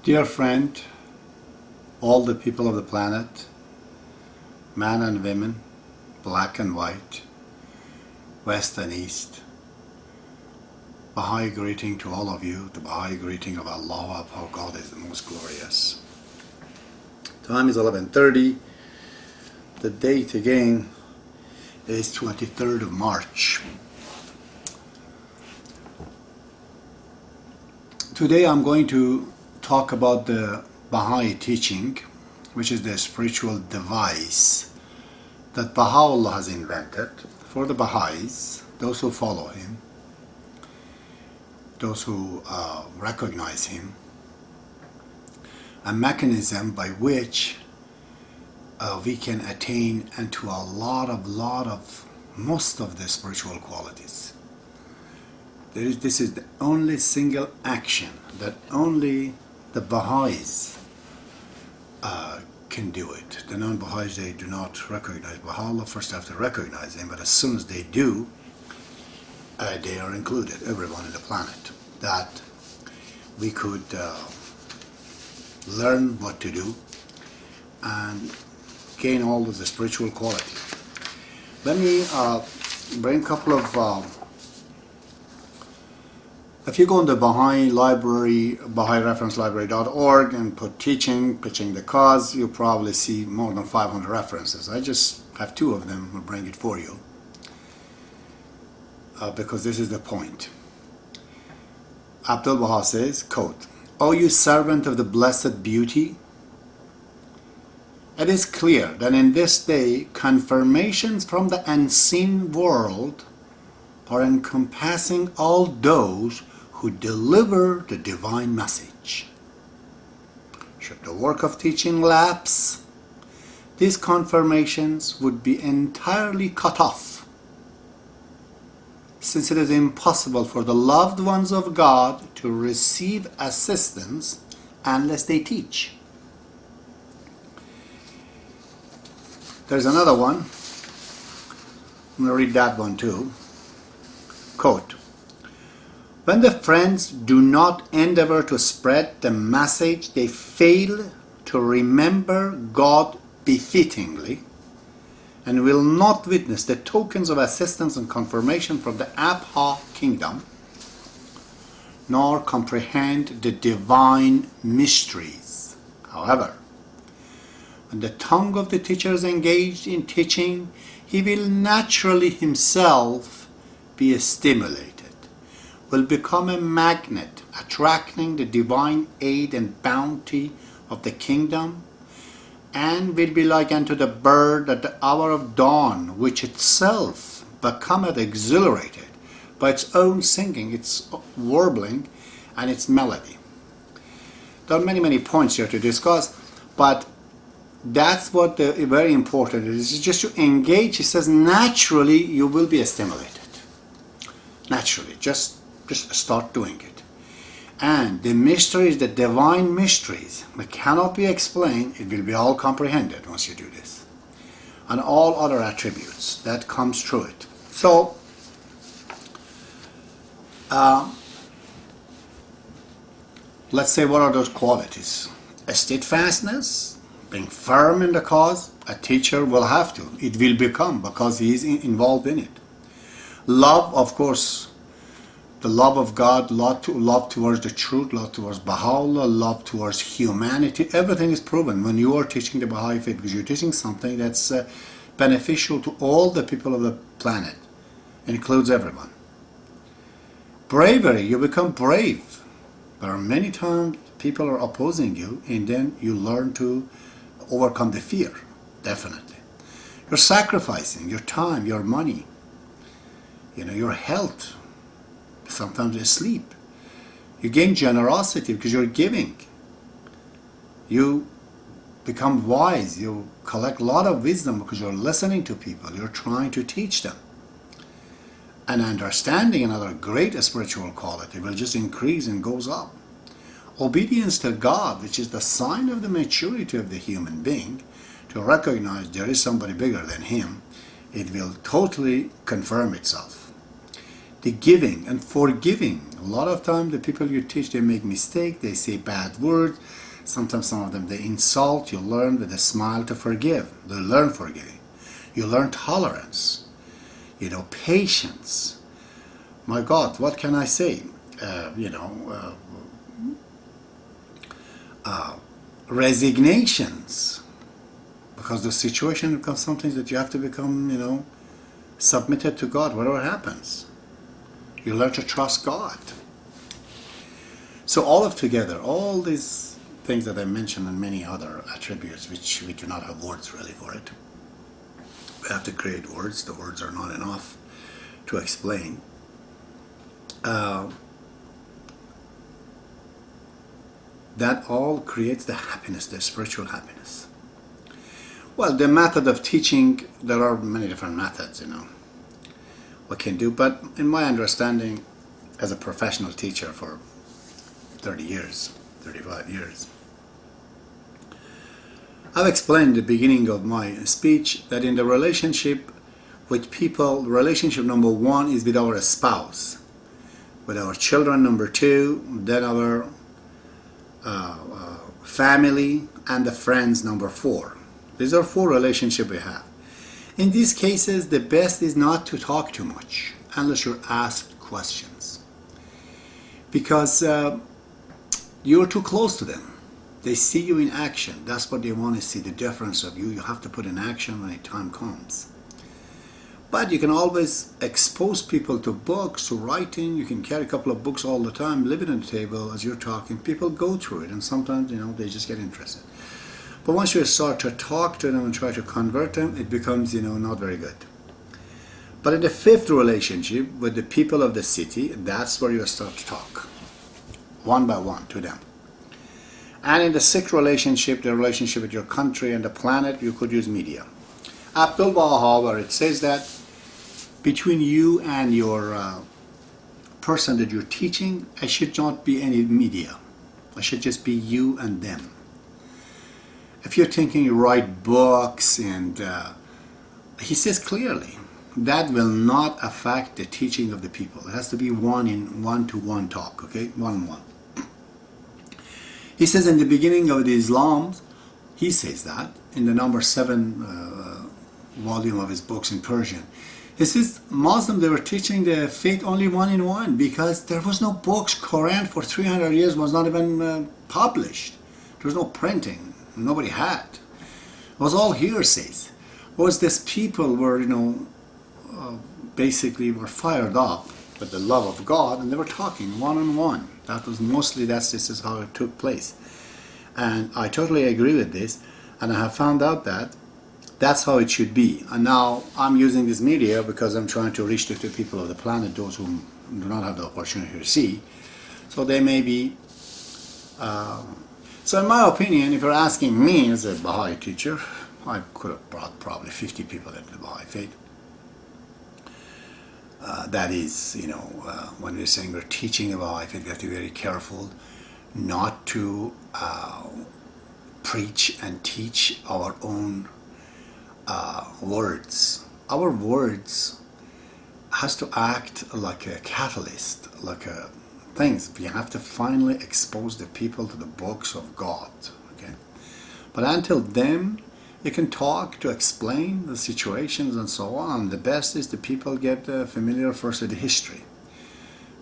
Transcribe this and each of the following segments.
Dear friend, all the people of the planet, men and women, black and white, west and east, Baha'i greeting to all of you, the Baha'i greeting of Allah, of how God is the most glorious. Time is 11:30. The date again is 23rd of March. Today I'm going to talk about the Baha'i teaching, which is the spiritual device that baha'u'llah has invented for the Baha'is, those who follow him, those who recognize him, a mechanism by which we can attain into a lot of most of the spiritual qualities. This is the only single action that only the Baha'is can do it. The non-Baha'is, they do not recognize baha'u'llah. First they have to recognize him, but as soon as they do, they are included, everyone on the planet, that we could learn what to do and gain all of the spiritual quality. Let me bring a couple of if you go in the Baha'i library, BahaiReferenceLibrary.org, and put teaching, pitching the cause, you'll probably see more than 500 references. I just have two of them. I'll bring it for you because this is the point. Abdul Baha says, quote, "O you servant of the blessed beauty, it is clear that in this day confirmations from the unseen world are encompassing all those who deliver the divine message. Should the work of teaching lapse, these confirmations would be entirely cut off, since it is impossible for the loved ones of God to receive assistance unless they teach." There's another one. I'm going to read that one too. Quote, "When the friends do not endeavor to spread the message, they fail to remember God befittingly and will not witness the tokens of assistance and confirmation from the Abha kingdom, nor comprehend the divine mysteries. However, when the tongue of the teacher is engaged in teaching, he will naturally himself be stimulated, will become a magnet, attracting the divine aid and bounty of the kingdom, and will be like unto the bird at the hour of dawn, which itself becometh exhilarated by its own singing, its warbling, and its melody." There are many points here to discuss, but that's what very important is. It's just to engage. He says naturally you will be stimulated. Naturally, just start doing it. And the mysteries, the divine mysteries, that cannot be explained, it will be all comprehended once you do this. And all other attributes that comes through it. So, let's say, what are those qualities? A steadfastness, being firm in the cause. A teacher will have to. It will become, because he is involved in it. Love, of course, the love of God, love towards the truth, love towards baha'u'llah, love towards humanity. Everything is proven when you are teaching the Baha'i faith, because you're teaching something that's beneficial to all the people of the planet. It includes everyone. Bravery, you become brave. There are many times people are opposing you, and then you learn to overcome the fear, definitely. You're sacrificing your time, your money, your health, sometimes your sleep. You gain generosity because you're giving. You become wise. You collect a lot of wisdom because you're listening to people. You're trying to teach them. And understanding, another great spiritual quality, will just increase and goes up. Obedience to God, which is the sign of the maturity of the human being, to recognize there is somebody bigger than him, it will totally confirm itself. the giving and forgiving. A lot of times the people you teach, they make mistakes, they say bad words. Sometimes some of them they insult. You learn with a smile to forgive. You learn forgiving. You learn tolerance. You know, patience. My God, what can I say? Resignations. Because the situation becomes something that you have to become, submitted to God, whatever happens. You learn to trust God. So all these things that I mentioned and many other attributes which we do not have words really for it. We have to create words. The words are not enough to explain. That all creates the happiness, the spiritual happiness. Well, the method of teaching, there are many different methods, we can do, but in my understanding, as a professional teacher for 30 years, 35 years, I've explained at the beginning of my speech that in the relationship with people, relationship number one is with our spouse, with our children number two, then our family, and the friends number four. These are four relationships we have. In these cases, the best is not to talk too much unless you're asked questions, because you're too close to them. They see you in action. That's what they want to see, the difference of you. You have to put in action when the time comes. But you can always expose people to books, to writing. You can carry a couple of books all the time, leave it on the table as you're talking. People go through it, and sometimes, they just get interested. But once you start to talk to them and try to convert them, it becomes, not very good. But in the fifth relationship with the people of the city, that's where you start to talk, one by one, to them. And in the sixth relationship, the relationship with your country and the planet, you could use media. Abdul Baha, where it says that between you and your person that you're teaching, it should not be any media. It should just be you and them. If you're thinking you write books, and he says clearly, that will not affect the teaching of the people. It has to be one-to-one talk, okay? One-on-one. He says in the beginning of the Islam, he says that in the number 7 volume of his books in Persian. He says Muslims, they were teaching the faith only one-on-one because there was no books. Quran for 300 years was not even published. There was no printing. Nobody had. It was all hearsays. Was this people were, basically were fired up with the love of God, and they were talking one-on-one. This is how it took place. And I totally agree with this, and I have found out that that's how it should be. And now I'm using this media because I'm trying to reach the people of the planet, those who do not have the opportunity to see. So they may be... So in my opinion, if you're asking me as a Baha'i teacher, I could have brought probably 50 people into the Baha'i faith. That is, when we're saying we're teaching the Baha'i faith, we have to be very careful not to preach and teach our own words. Our words has to act like a catalyst, like a things. We have to finally expose the people to the books of God. Okay, but until then, you can talk to explain the situations and so on. The best is the people get familiar first with the history,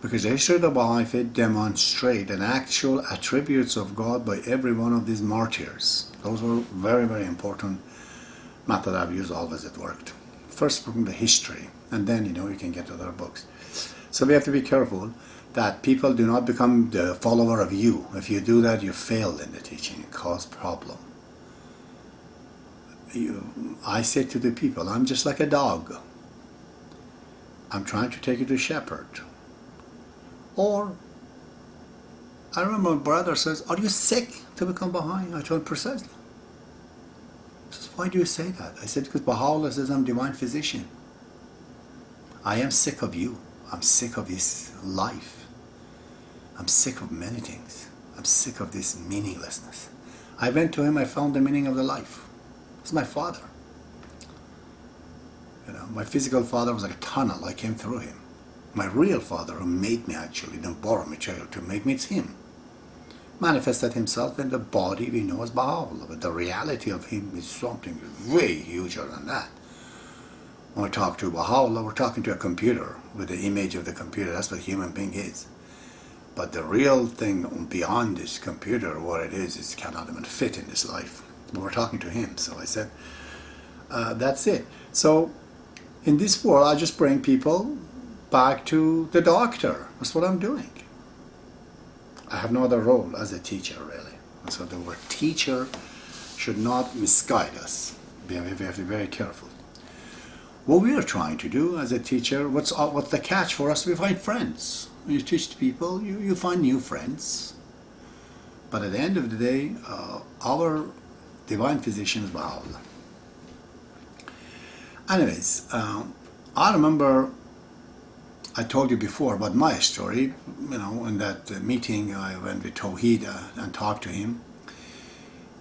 because the history of the Baha'i faith demonstrate an actual attributes of God by every one of these martyrs. Those were very, very important method I've used always. It worked. First from the history, and then you can get to other books. So we have to be careful that people do not become the follower of you. If you do that, you failed in the teaching. It causes problem. I say to the people, I'm just like a dog. I'm trying to take you to shepherd. Or, I remember my brother says, are you sick to become Baha'i? I told him precisely. He says, why do you say that? I said, because baha'u'llah says I'm divine physician. I am sick of you. I'm sick of this life. I'm sick of many things. I'm sick of this meaninglessness. I went to him, I found the meaning of the life. He's my father. My physical father was like a tunnel. I came through him. My real father, who made me actually, didn't borrow material to make me, it's him. Manifested himself in the body we know as Baha'u'llah, but the reality of him is something way huger than that. When we talk to Baha'u'llah, we're talking to a computer with the image of the computer. That's what a human being is. But the real thing beyond this computer, what it is cannot even fit in this life. But we're talking to him. So I said, that's it. So in this world, I just bring people back to the doctor. That's what I'm doing. I have no other role as a teacher, really. And so the word teacher should not misguide us. We have to be very careful. What we are trying to do as a teacher, what's the catch for us? We find friends. When you teach people, you find new friends. But at the end of the day, our divine physician is Baha'u'llah. Anyways, I remember I told you before about my story. You know, in that meeting I went with Tawheed and talked to him.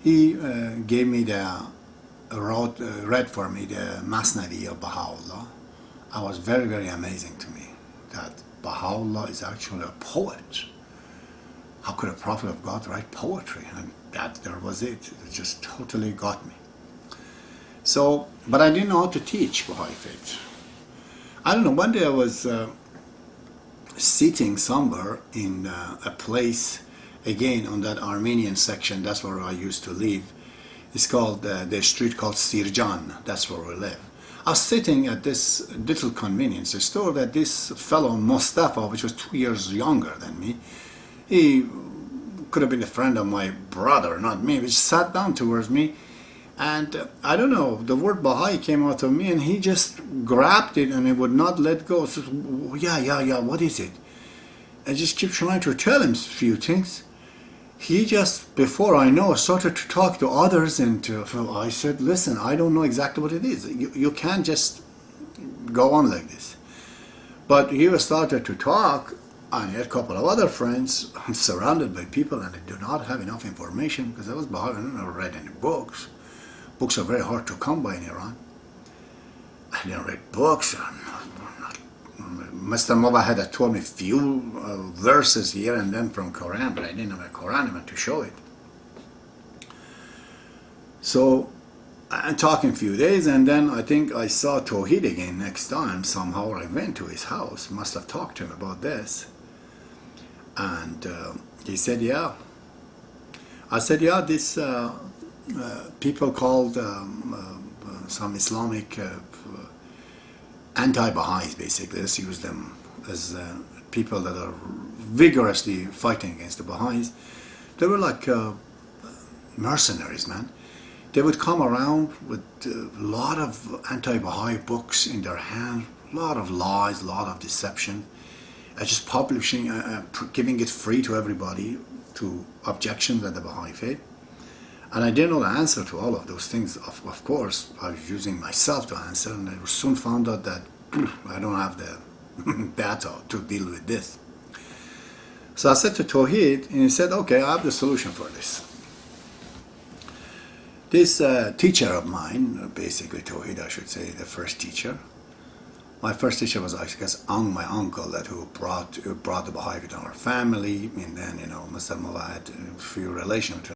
He gave me read for me the Masnavi of Baha'u'llah. It was very, very amazing to me that Baha'u'llah is actually a poet. How could a prophet of God write poetry? And that there was it. It just totally got me. So, but I didn't know how to teach Baha'i faith. I don't know, one day I was sitting somewhere in a place, again on that Armenian section, that's where I used to live. It's called, the street called Sirjan, that's where we live. I was sitting at this little convenience store that this fellow Mustafa, which was 2 years younger than me, he could have been a friend of my brother, not me, which sat down towards me. And I don't know, the word Baha'i came out of me and he just grabbed it and he would not let go. So, yeah, what is it? I just keep trying to tell him a few things. He just, before I know, started to talk to others and I said, listen, I don't know exactly what it is. You can't just go on like this. But he started to talk. I had a couple of other friends. I'm surrounded by people and I do not have enough information because I was Baha'i. I never read any books. Books are very hard to come by in Iran. I didn't read books. Mr. Mova had told me few verses here and then from Quran, but I didn't have a Quran even to show it. So I'm talking a few days, and then I think I saw Tawheed again next time. Somehow I went to his house, must have talked to him about this. And he said, yeah. I said, yeah, this people called some Islamic anti-Baha'is, basically. Let's use them as people that are vigorously fighting against the Baha'is. They were like mercenaries, man. They would come around with a lot of anti-Baha'i books in their hand, a lot of lies, a lot of deception, just publishing, giving it free to everybody, to objections at the Baha'i faith. And I didn't know the answer to all of those things. Of course, I was using myself to answer, and I soon found out that I don't have the data to deal with this. So I said to Tawheed, and he said, okay, I have the solution for this. This teacher of mine, basically Tawheed, I should say, the first teacher. My first teacher was, I guess, my uncle that who brought the Baha'i into our family, and then, Mr. Mullah had a few relations with